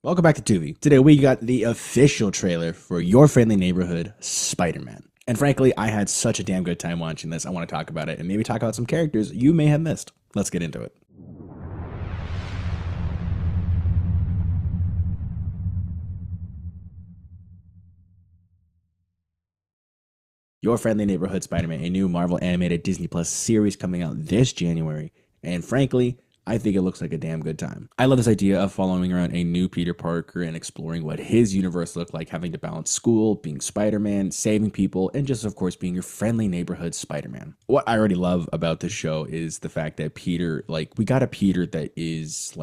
Welcome back to Tu-Vie. Today we got the official trailer for Your Friendly Neighborhood Spider-Man. And frankly, I had such a damn good time watching this. I want to talk about it and maybe talk about some characters you may have missed. Let's get into it. Your Friendly Neighborhood Spider-Man, a new Marvel animated Disney Plus series coming out this January. And frankly, I think it looks like a damn good time. I love this idea of following around a new Peter Parker and exploring what his universe looked like, having to balance school, being Spider-Man, saving people, and just, of course, being your friendly neighborhood Spider-Man. What I already love about this show is the fact that Peter, we got a Peter that is,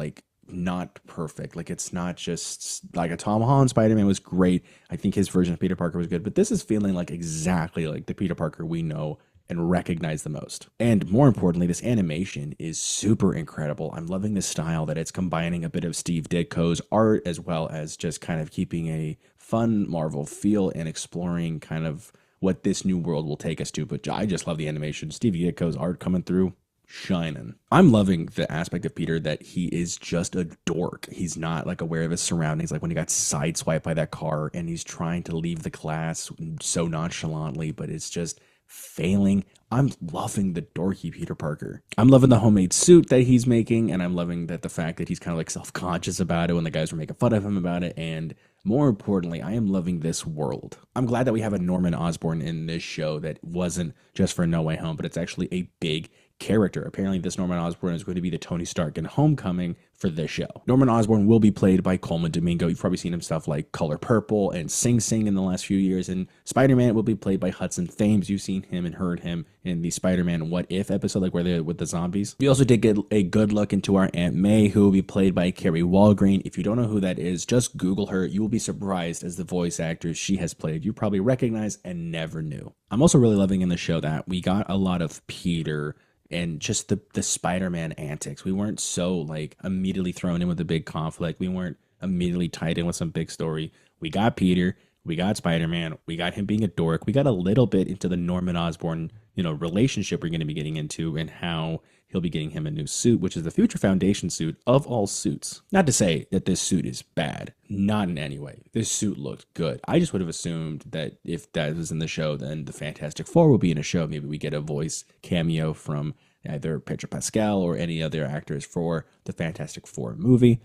not perfect. It's not just like a Tom Holland Spider-Man was great. I think his version of Peter Parker was good, but this is feeling like exactly like the Peter Parker we know and recognize the most. And more importantly, this animation is super incredible. I'm loving the style that it's combining a bit of Steve Ditko's art as well as just kind of keeping a fun Marvel feel and exploring kind of what this new world will take us to. But I just love the animation. Steve Ditko's art coming through, shining. I'm loving the aspect of Peter that he is just a dork. He's not aware of his surroundings, like when he got sideswiped by that car and he's trying to leave the class so nonchalantly, but it's just failing. I'm loving the dorky Peter Parker. I'm loving the homemade suit that he's making, and I'm loving that the fact that he's kind of self-conscious about it when the guys were making fun of him about it. And more importantly, I am loving this world. I'm glad that we have a Norman Osborn in this show that wasn't just for No Way Home, but it's actually a big character. Apparently, this Norman Osborn is going to be the Tony Stark in Homecoming for this show. Norman Osborn will be played by Coleman Domingo. You've probably seen him stuff like Color Purple and Sing Sing in the last few years. And Spider-Man will be played by Hudson Thames. You've seen him and heard him in the Spider-Man What If episode, where they're with the zombies. We also did get a good look into our Aunt May, who will be played by Carrie Walgreen. If you don't know who that is, just Google her. You will be surprised as the voice actors she has played. You probably recognize and never knew. I'm also really loving in the show that we got a lot of Peter and just the Spider-Man antics. We weren't so immediately thrown in with a big conflict. We weren't immediately tied in with some big story. We got Peter, we got Spider-Man, we got him being a dork. We got a little bit into the Norman Osborn, relationship we're going to be getting into and how he'll be getting him a new suit, which is the Future Foundation suit of all suits. Not to say that this suit is bad. Not in any way. This suit looked good. I just would have assumed that if that was in the show, then the Fantastic Four will be in a show. Maybe we get a voice cameo from either Pedro Pascal or any other actors for the Fantastic Four movie.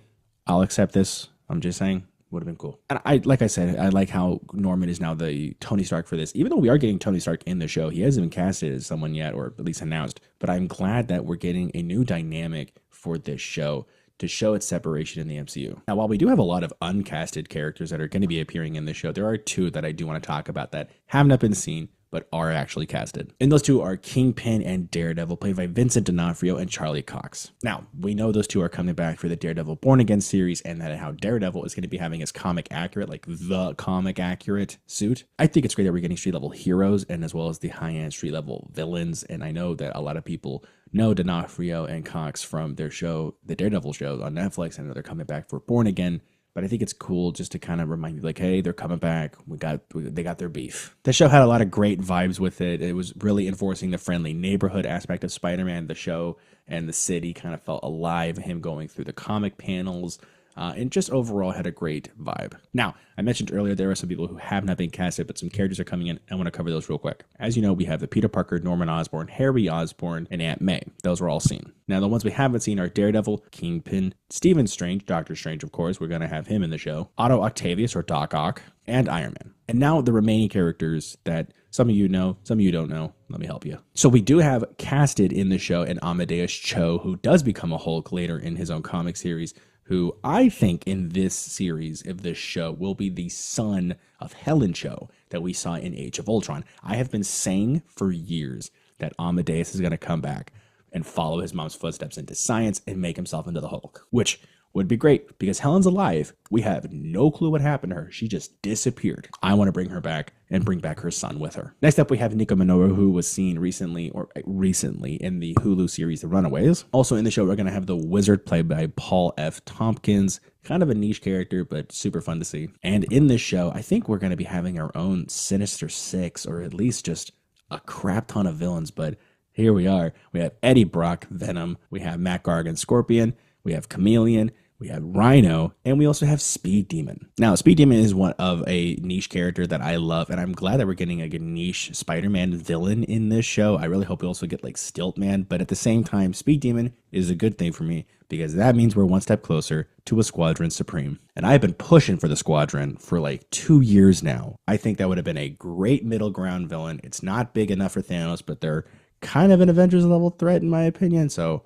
I'll accept this. I'm just saying. Would have been cool. And like I said, I like how Norman is now the Tony Stark for this. Even though we are getting Tony Stark in the show, he hasn't been casted as someone yet, or at least announced. But I'm glad that we're getting a new dynamic for this show to show its separation in the MCU. Now, while we do have a lot of uncasted characters that are going to be appearing in the show, there are two that I do want to talk about that have not been seen, but are actually casted. And those two are Kingpin and Daredevil, played by Vincent D'Onofrio and Charlie Cox. Now, we know those two are coming back for the Daredevil Born Again series, and that how Daredevil is going to be having his comic accurate, the comic accurate suit. I think it's great that we're getting street level heroes and as well as the high-end street level villains. And I know that a lot of people know D'Onofrio and Cox from their show, the Daredevil show on Netflix. I know they're coming back for Born Again. But I think it's cool just to kind of remind you, hey, they're coming back. They got their beef. The show had a lot of great vibes with it. It was really enforcing the friendly neighborhood aspect of Spider-Man. The show and the city kind of felt alive. Him going through the comic panels. And just overall had a great vibe. Now, I mentioned earlier there are some people who have not been casted, but some characters are coming in. I want to cover those real quick. As you know, we have the Peter Parker, Norman Osborn, Harry Osborn, and Aunt May. Those were all seen. Now, the ones we haven't seen are Daredevil, Kingpin, Stephen Strange, Doctor Strange, of course. We're going to have him in the show. Otto Octavius, or Doc Ock, and Iron Man. And now the remaining characters that some of you know, some of you don't know. Let me help you. So we do have casted in the show an Amadeus Cho, who does become a Hulk later in his own comic series, who I think in this series of this show will be the son of Helen Cho that we saw in Age of Ultron. I have been saying for years that Amadeus is going to come back and follow his mom's footsteps into science and make himself into the Hulk, which would be great because Helen's alive. We have no clue what happened to her. She just disappeared. I want to bring her back and bring back her son with her. Next up, we have Nico Minoru, who was seen recently in the Hulu series The Runaways. Also in the show, we're going to have the Wizard played by Paul F. Tompkins. Kind of a niche character, but super fun to see. And in this show, I think we're going to be having our own Sinister Six, or at least just a crap ton of villains. But here we are. We have Eddie Brock, Venom. We have Matt Gargan, Scorpion. We have Chameleon. we have Rhino, and we also have Speed Demon. Now, Speed Demon is one of a niche character that I love, and I'm glad that we're getting a good niche Spider-Man villain in this show. I really hope we also get like Stilt Man, but at the same time, Speed Demon is a good thing for me because that means we're one step closer to a Squadron Supreme. And I've been pushing for the Squadron for like 2 years now. I think that would have been a great middle ground villain. It's not big enough for Thanos, but they're kind of an Avengers level threat in my opinion, so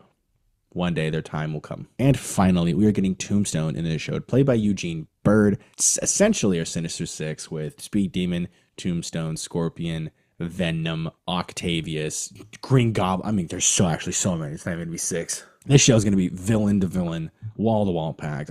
one day their time will come. And finally, we are getting Tombstone in this show, played by Eugene Bird. It's essentially our Sinister Six with Speed Demon, Tombstone, Scorpion, Venom, Octavius, Green Goblin. I mean, there's actually so many. It's not even gonna be 6. This show is gonna be villain to villain, wall to wall packed.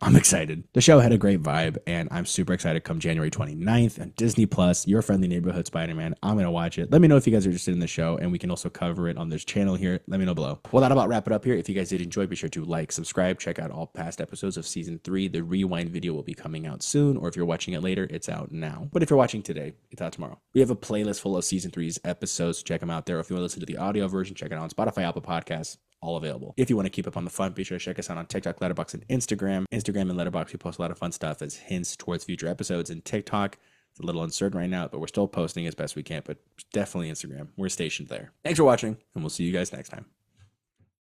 I'm excited. The show had a great vibe, and I'm super excited come January 29th on Disney Plus, Your Friendly Neighborhood Spider-Man. I'm going to watch it. Let me know if you guys are interested in the show, and we can also cover it on this channel here. Let me know below. Well, that'll about wrap it up here. If you guys did enjoy, be sure to like, subscribe, check out all past episodes of Season 3. The rewind video will be coming out soon, or if you're watching it later, it's out now. But if you're watching today, it's out tomorrow. We have a playlist full of Season 3's episodes, so check them out there. If you want to listen to the audio version, check it out on Spotify, Apple Podcasts. All available. If you want to keep up on the fun, be sure to check us out on TikTok, Letterboxd, and Instagram. Instagram and Letterboxd, we post a lot of fun stuff as hints towards future episodes. And TikTok, it's a little uncertain right now, but we're still posting as best we can. But definitely Instagram. We're stationed there. Thanks for watching, and we'll see you guys next time.